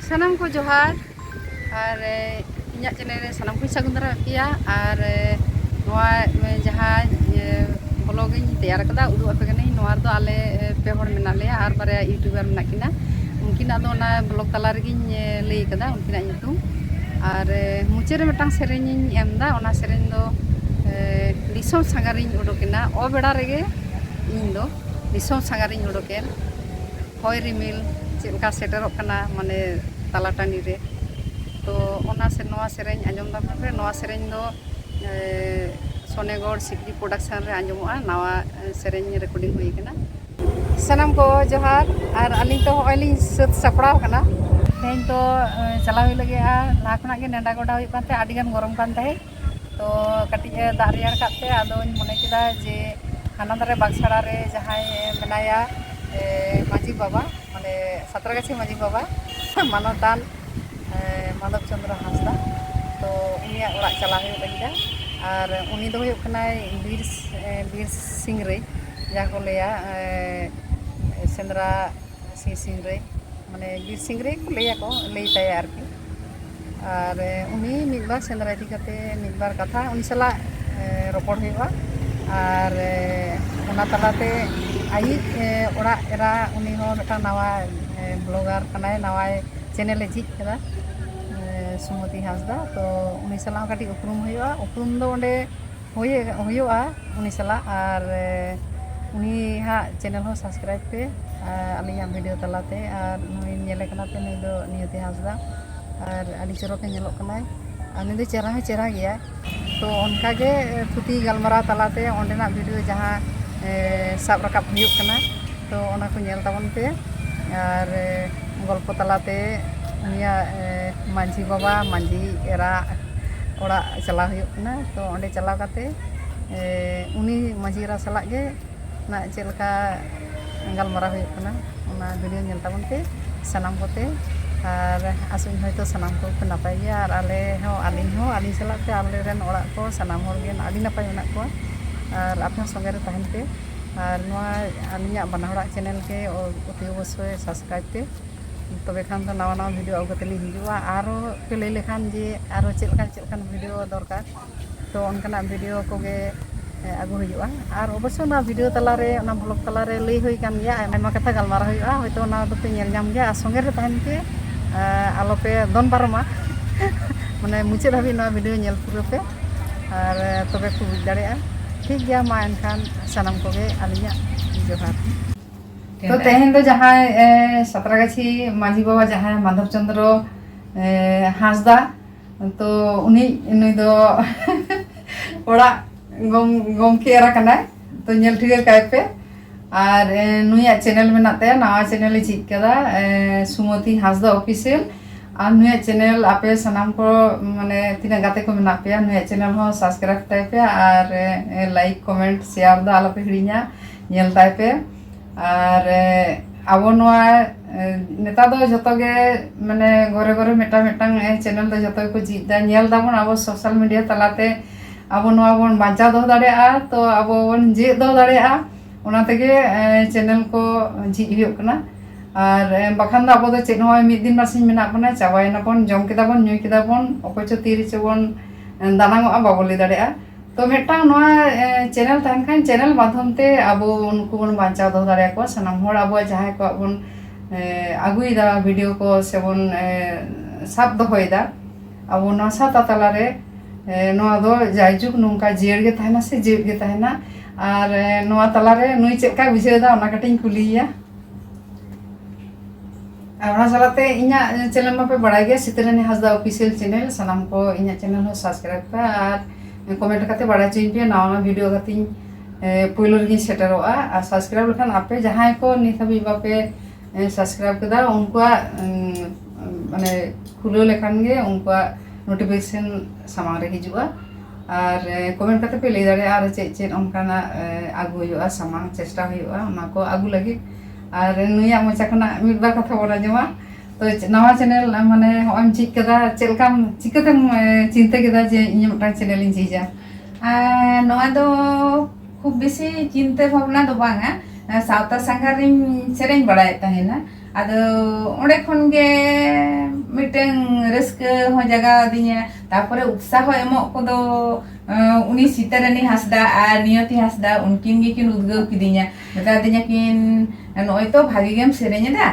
Sanam ko johar ar inya channel re sanam ko sagun dara pia ar noa jahan vlog ᱤᱧ teyar kada udu ape kane noa do ale pe hor mena leya ar bare youtuber mena kina unkina do na vlog tala regiñ lei kada unkina nyutum ar muche re metang sereny ᱤᱧ emda ona sereny do disom sangariñ udokena o beda rege ᱤᱧ do disom sangariñ udoken hoy rimil chilka seterok kana mane tala tani re to ona se noa sereny anjom da re noa sereny do Sonegor Sikri production re anjomoa nawa sereny recording hui kana sanam ko johar ar aling to oiling sut sapraw kana tein to chalaw lage a la khona ge nenda goda hui pante adi gan gorom kan tahe to kati da riyar katte ado mone kida je hana dare bagsara re jahai menaya Maji Baba mane Satragachi Maji Baba manotan Madhav Chandra Hasda to unia orak chala hui lagida ar uni do huyuk kanai bir singre ja ko leya sendra singre mane bir singre ko leya ko lei tay arki ar uni midbar sendra idi kate midbar katha uni sala ropor huyuga ar ona talate ai orak era uni ho meta nawa blogger kanai nawa channel e jik kada Sumati Hasda to uni sala kati uprum huyuga uprum do onde huyuga uni sala ar uni ha channel ho subscribe pe alinya video talate ar nui nyele kana pe nui do Niyati Hasda ar adi chorok ke nyelok kanai ani do cerah gaya to onka ge puti galmara talate onde na video jaha sab rakap huyuk kana to ona ko nyel tabon pe ar golpo talate unia Manji Baba Manji era ora chala huyuk kana to onde chala kate uni Manji era salak ge na chelka galmara huyuk kana ona video nyel tabon pe sanam kote ar asuñ hoyto sanam ko napai ge ar ale ho alin salak te ale ren orak ko sanam hor ge adi napai menak ko ar apna songe re tahen pe ar noa alinya bana horak channel ke oti obossoy subscribe pe tobe khan do nawa video agu kateli hijua aro pe lei lekhan je aro chelkan video dorkar to onkana video ko ge agu hijua ar obossoy na video talare ona vlog talare lei hoi kan ya aima katha galmara hoyuga hoyto ona do pe nyel nyam ge ar songe re tahen pe alope don paroma mane muche dhabi na video nyel puro pe ar tobe ku buj dareya ठीक गया मा एनखान sanam koge alinya johar तो तेहन तो जहाँ सतरागाछी माझी बाबा जहाँ माधव चंद्र हासदा तो उनी नुई दो ओड़ा गमके एरा कना तो नेल ठिके काय पे और नुया चैनल में नाते नवा चैनल चीज कदा सुमति हासदा ऑफिशियल और नुया चैनल आपे सनाम को माने तीना गाते को मेना पे नुया चैनल हो सब्सक्राइब टाइप पे और लाइक कमेंट शेयर दा आलो पे हिड़िया नेल टाइप पे और आबो नोआ नेता दो जतो गे माने गोरे मेटा मेटांग चैनल दो जतो को जिदा नेल दाबन आबो सोशल मीडिया तलाते आबो नोआ बोन बांचा दो दाड़ेआ तो आबो बोन जे दो दाड़ेआ ओना तेगे चैनल को झी हुयो कना और बाखान दा आबो दो चेन होय मिद दिन मासिन मेना बना चाबायना बोन जम केदा बोन न्युय केदा बोन अकोचो तीरि चबोन दानांगआ बाबोले दाड़ेआ तो मेटांग नोआ चैनल तहन खान चैनल माध्यम ते आबो उनको बोन बांचा दो दाड़े को सनाम होड़ आबो जहां को बोन आगुइदा वीडियो को से बोन साब दोहोयदा आबो नोआ साता तला रे नोआ दो जायजुक नोंका जेर गे तहना से जेर गे तहना और नोआ तला रे नुई चेका बुझेदा ओना कटिंग कुलिया और सालाते इना चैनल मा पे बड़ा गया सितरानी हासदा ऑफिशियल चैनल सनाम को इना चैनल हो सब्सक्राइब पे और कमेंट करते बड़ा चाहिए पे नवा वीडियो करती पहले रगी सेटरोआ और सब्सक्राइब लखान आपे जहां को नित हबी बापे सब्सक्राइब कदा उनको माने खुलो लेखान गे उनको नोटिफिकेशन सामांग रे हिजुआ और कमेंट करते पे ले दाड़े और चे उनकाना आगु हुआ सामांग चेष्टा हुआ उना को आगु लगी और नुया मोचा खना मिद बार कथा बोला जमा तो नवा चैनल माने हम चिक कदा चेलकाम चिकते चिंता केदा जे इन मटा चैनल इन चीजा नवा दो खूब बेसी चिंता भावना दो बांगा सावता संघारिन सेरेन बड़ाय ताहेना आदो ओंडे खन गे मिटeng रस्क हो जगह दिnya तापरे उत्साह एमो कोदो उनी सीतारानी हासदा और नियति हासदा उनकिन गे किन उद्गव किदिnya मेता दिnya किन नय तो भागी गेम सेरेंय दा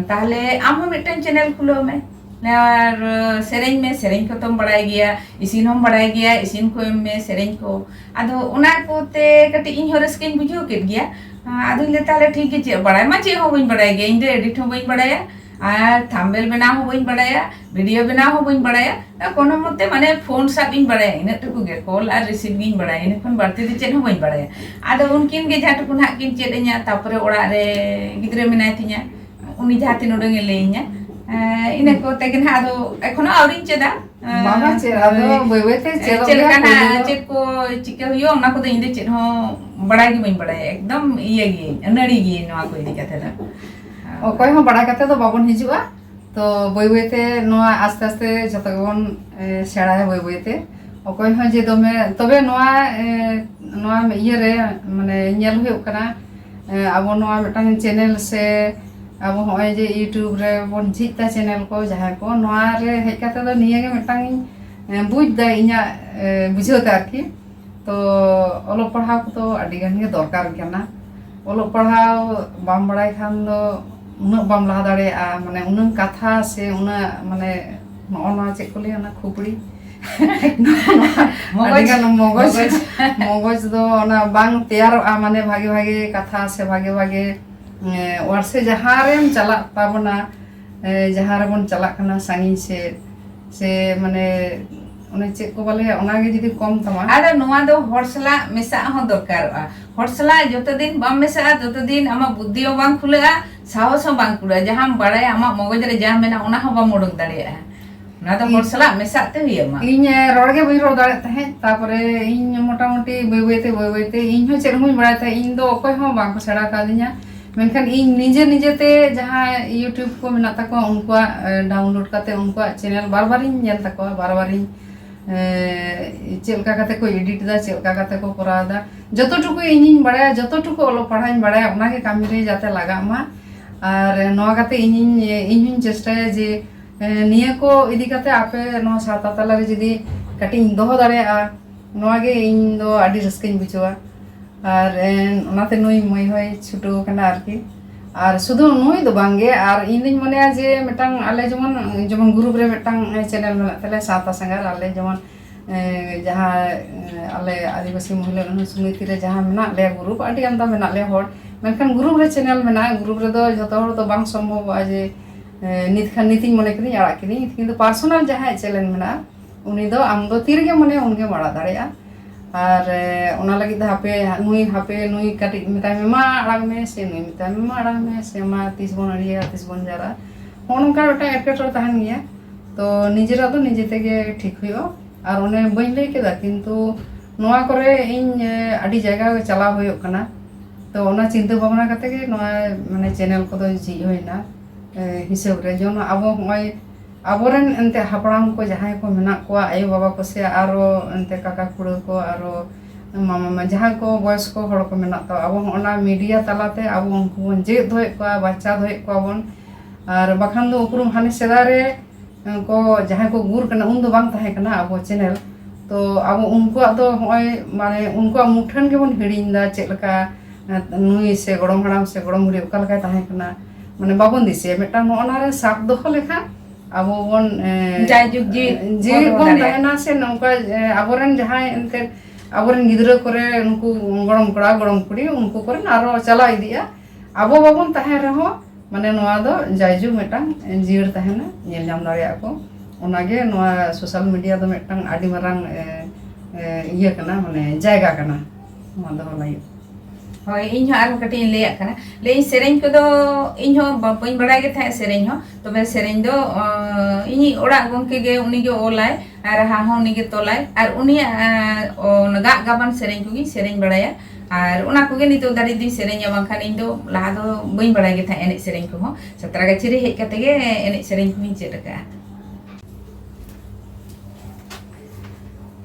ताहले आम हो मिटeng चैनल खुलो में और सेरेंय में सेरेंय को तुम बड़ाई गया इसिन हम बड़ाई गया इसिन को में सेरेंय को आदो उना कोते कटी इन हो रस्किन बुझो केट गया आदो ले ताले ठीक है चे बड़ाई मा चे हो बइन बड़ाई गया इन दे एडिट हो बइन बड़ाया और थंबनेल बनाव हो बइन बड़ाया वीडियो बनाव हो बइन बड़ाया कोनो मते माने फोन सब इन बड़ाया इन टुकु गे कॉल और रिसीव इन बड़ाया इन खन बाड़ते दि चेन हो बइन बड़ाया आदो उनकिन गे जहाँ टुकु ना किन चेदenya तापरे ओड़ा रे गिद्रे मेनाय तिnya उनी जहाँ तीन उडंग लेइnya इन को तेगन आदो एखोनो आवरिन चेदा बाबा चे आदो बयबते चेद को चिके हुयो ओना को इन दे चेद हो बड़ाय गे बइन बड़ाया एकदम इये गे नड़ी गे नवा को इदि कथे दा अकय हो बड़ा कते तो बाबन हिजुआ तो बयबते नोआ आस्ते आस्ते जत गबन सेड़ाय बयबते अकय हो जे दमे तबे नोआ नोआ इये रे माने नेल हुयो कना आबो नोआ मिटांग चैनल से अब होय जे यूट्यूब रे बन झिता चैनल को जहां को नोआ रे हेज कते तो निये गे मिटांग बुझ दा इnya बुझोता आरकी तो ओलो पढ़ाव तो अडी गान गे दरकार केना ओलो पढ़ाव बाम बड़ाय खान दो उना बाम लहा दाड़ेया माने उना कथा से उना माने नोना चे को ले ना खुपड़ी मगज दो ना बांग तैयार माने भागे भागे कथा से भागे भागे और से जहाँ रेम चला ताबना जहाँ रे बन चला कना सांगी से माने उन्हें चेक को बाले उनागे जदी कम तमा आदा नोआ दो हरसला मेसा हो दरकार हरसला जतो दिन बाम मेसा ततो दिन आमा बुद्धि हो बांग खुलेआ साहस हो बांग खुलेआ जहाँ बड़ाय आमा मगज रे जहाँ मेना उना हो बाम उडुक दाड़ेया ना तो हरसला मेसा ते हुइया मा इन रोड गे बई रोड दाड़े तहे तापरे इन मोटा मोटी बयबते इन हो चेक हुई बड़ा था इन दो अकय हो बांग को सेड़ा कादिnya मेनखान इन निजे निजे ते जहाँ यूट्यूब को मेना तको उनको डाउनलोड करते उनको channel bar bar in nail तको बार बार इन चेलका कते को एडिट दा चेलका कते को करा दा जतो टुकु इनिन बड़ाया जतो टुकु ओलो पढ़ाइन बड़ाया ओना के कामी रे जाते लगा मा और नोआ कते इनिन चेष्टाया जे निया को इदी कते आपे नो साता तला रे जदी कटिंग दोहो दाड़ेया नोआ गे इन दो आडी रस्किन बुझवा और ओनाते नुई मई होय छुटो कना आरकी और शुधु नुई दो बांगे और इन दिन मने जे मिटांग आले जमन ग्रुप रे मिटांग चैनल मेना तले साता संगार आले जमन जहाँ आले आदिवासी महिला समिति रे जहाँ मेना ले ग्रुप आडी आमदा मेना ले होड़ मेनखान ग्रुप रे चैनल मेना ग्रुप रे दो जतो होड़ तो बांग संभव आ जे नित खान नितिन मने किनी आड़ा किनी किंतु पर्सनल जहाँ चैनल मेना उनी दो आम दो तीर गे मने उनगे माड़ा दाड़ेया और ओना लगी हापे नुई कटी मिताय में मा आड़ाग में से नुई मिताय में मा आड़ाग में से मा 30 बन अड़िया 30 बन जारा होनका ओटा एटकेटो तहन गया तो निजेरा दो निजे तेगे ठीक हुयो और ओने बइन लई केदा किंतु नोआ करे इन अडी जगह चला होयो कना तो ओना चिंता भावना कते गे नोआ माने चैनल को दो जी होइना हिसाब रे जोन आबो होय आबोरेन एंते हापड़ाम को जहां को मेना को आयो बाबा को से आरो एंते काका कुड़ो को आरो मामा जहां को बॉयस को हड़ को मेना तो अब ओना मीडिया तलाते अब उनको बन जे धोय को बच्चा धोय को बन और बखान दो उपरुम हाने सेदारे को जहां को गुर कना उन दो बांग ताहे कना अब चैनल तो अब उनको तो होय माने उनको मुठन के बन हिड़िंदा चेलका नुई से गड़म हड़ाम से गड़म हुड़ी ओका लका ताहे कना माने बाबन दिसे मेटा ओना रे साफ दोखो लेखा अब बन जायजुग जी बन रहना से नौका अबोरन जहां एंते अबोरन गिद्रा करे उनको गड़म कड़ा गड़म कुड़ी उनको करे आरो चला इदिया अब बाबन ताहे रहो माने नोआ दो जायजुग मेटांग जीर ताहेना नेल जाम दाड़िया को ओनागे नोआ सोशल मीडिया दो मेटांग आडी मारांग इया कना माने जायगा कना नोआ दो लाई होय इन हो आरो कटी ले आकना ले सेरेंज को दो इन हो बइन बड़ाय गे था सेरेंज हो तबे सेरेंज दो इनी ओड़ा गंके गे उनी गे ओलाय और हा हो उनी गे तोलाय और उनी गा गाबान सेरेंज को गी सेरेंज बड़ाया और उना को गे नितो दाड़ी दी सेरेंज बांखान इन दो लहा दो बइन बड़ाय गे था एने सेरेंज को हो सतरा गे चिरे हेज कते गे एने सेरेंज को चेद का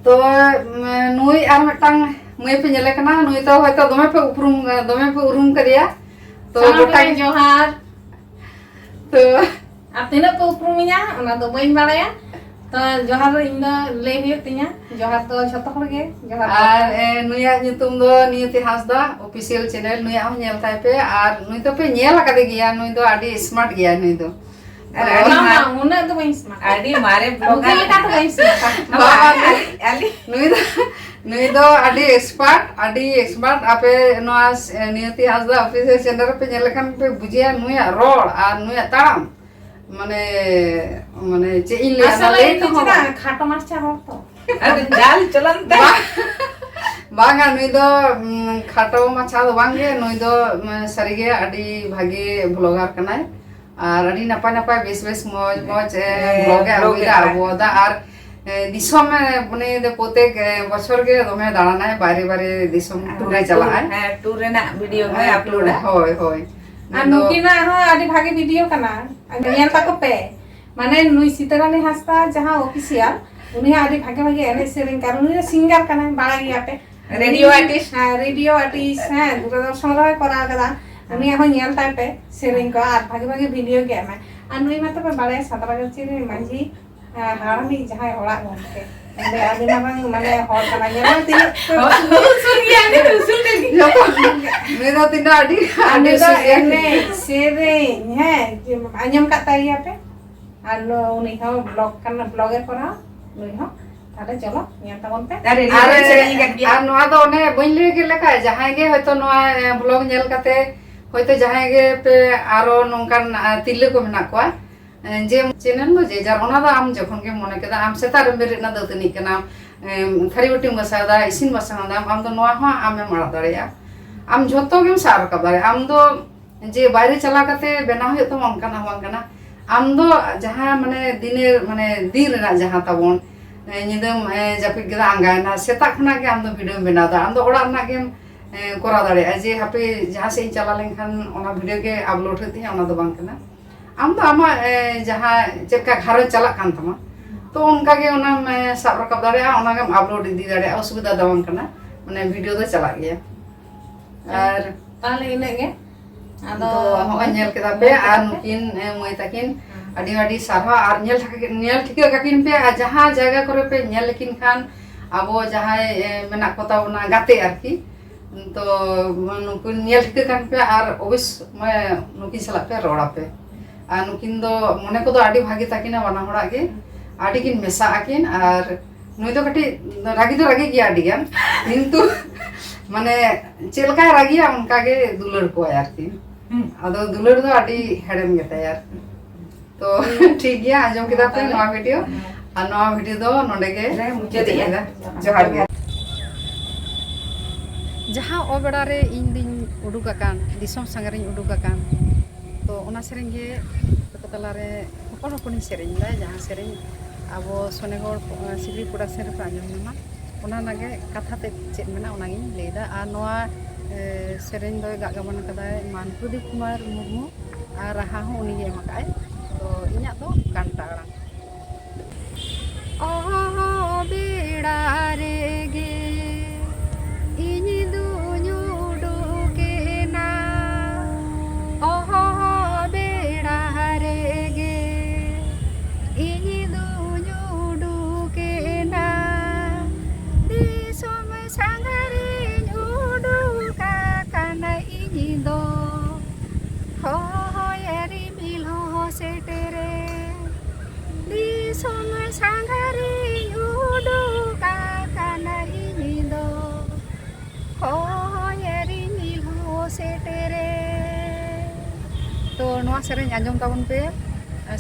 तो नुई आर मिटांग मुई पे नेले कना नुई तो होय तो दमे पे उरुम करिया तो गोटा जोहार तो Ar tina pe upruminya ona do bain baraya. To johar inda lay huyuk tinya. Johar to jhoto hor ge. Johar. Ar nuya nyutum do Niyati Hasda official channel nuya hon nyel tay pe ar nuy to pe nyel akade giya nuy do adi smart giya nuy do. Mama una do bain smart. Adi mare Bukan blogger ka to bain smart. ali nuy do adi expert ape noa Niyati Hasda official channel pe nyel kan pe bujiya nuya rol ar nuya taram mane che in le Asale itu cina khato mascha hor to. adi jal chalan ta banga nuy do khato macha do bange nuy do sarige adi bhage vlogger kanai ar adi napai bes moj vlog aguida aboda ar disom mane de potek বছর ge dome daranai bare disom tour chalai ha tour rena video ge upload hoy Ar nukina ho adi bhage video kana. Nyel ta ko pe. Mane nui Sitarani Hasda jaha official uni adi bhage ene sereng karon uni singer kana bala giya pe. radio artist Radio artist ha duradarshon re kora kada. Uni ho nyel ta pe sereng ko ar bhage video ge ma. Ar nui mata pe bala Sataragar chiri manji harami jaha ola gomke. Ade adi namang mane hor kana nyel tin usul gi ani usul ke nuy do tinda adi Ane do ene sereng he anyam kata iya pe. Anu uni ho blog kana blogger kora nui ho. Tade chalo nyel ta gonte. radio sereng kan ar noa do one bain le ge leka jahay ge hoyto noa blog nyel kate hoyto jahay ge pe aro nongkan tille ko menak kwa je channel lo je jar ona do am jokhon ge mone keda am setar berit na datani kana thari bati masada isin masada am do noa ho am mara dareya am jhoto ge sar ka dare am do je bayre chala kate bena hoy to mon kana bang kana am do jaha mane diner mane din rena jaha tabon nyidam japit geda angai na seta khana ge am do video bena da am do ora na ge kora dareya je hape jaha se chala lenkhan ona video ge upload hoti ona do bang kana am do ama jaha cheka gharo chalak kan tama to onka ge ona sab rakab dareya ona ge upload idi dareya osubida da bang kana mane video do chalak geya ar Tale ine ge. ado hoy nyel keda pe ar nukin moi takin adi sarha ar nyel thika kakin pe jaha jaga kore pe nyel lekin khan abo jahay menak kota ona gate arki to nukun nyel thika kan pe ar obis nukin salak pe roda pe ar nukin do mone ko do adi bhagi takina bana hora ge adi kin mesa akin ar nui do kati ragi giya adi gan kintu mane chelka ragiya unka ge dular ko arki ado dular do adi hedem geta yar to ठीक गया आजम किदा पे नवा video और नवा video दो नोडे के मुझे दिया जोहार गे जहाँ ओ बेड़ा रे इन दिन उडुक आकान दिसम संगरिन उडुक आकान तो ओना सेरेंग गे तला रे हपन हपन सेरेंग दा जहाँ सेरेंग अब सोनेगढ़ सिग्री प्रोडक्शन रे आंजम नमा ओना नागे कथा ते चेद मेना ओना गिन लेदा आ नवा सेरेंग दो गागाबन कदाय मानप्रदीप कुमार मुर्मू आ राहा हो उनी गे मकाय तो इन्या तो कांटा ओ बेड़ा रे गे इन दुनु डुके ना ओ बेड़ा रे गे इन दुनु डुके ना दिसम संगरे उडुका काना इन दो हो यारी मिलो सेटेरे दिसम संगरे उडुका काना इन दो हो यारी मिलो सेटेरे तो नवा सेरेंज आंजम ताबन पे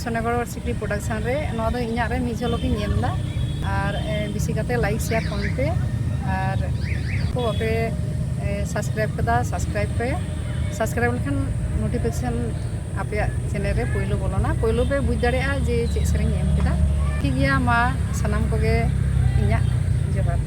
सोनेगढ़ सिक्री प्रोडक्शन रे नवा दो इन्या रे मिझलो की नेमदा और बिसी काते लाइक शेयर कमेंट पे और को पे सब्सक्राइब कदा सब्सक्राइब पे सब्सक्राइब लेखन नोटिफिकेशन आपे चैनल रे पहिलो बोलोना पहिलो पे बुझ दाड़ेया जे चे सेरेंज एम केदा ठीक गया मा सनाम कोगे इन्या जोहार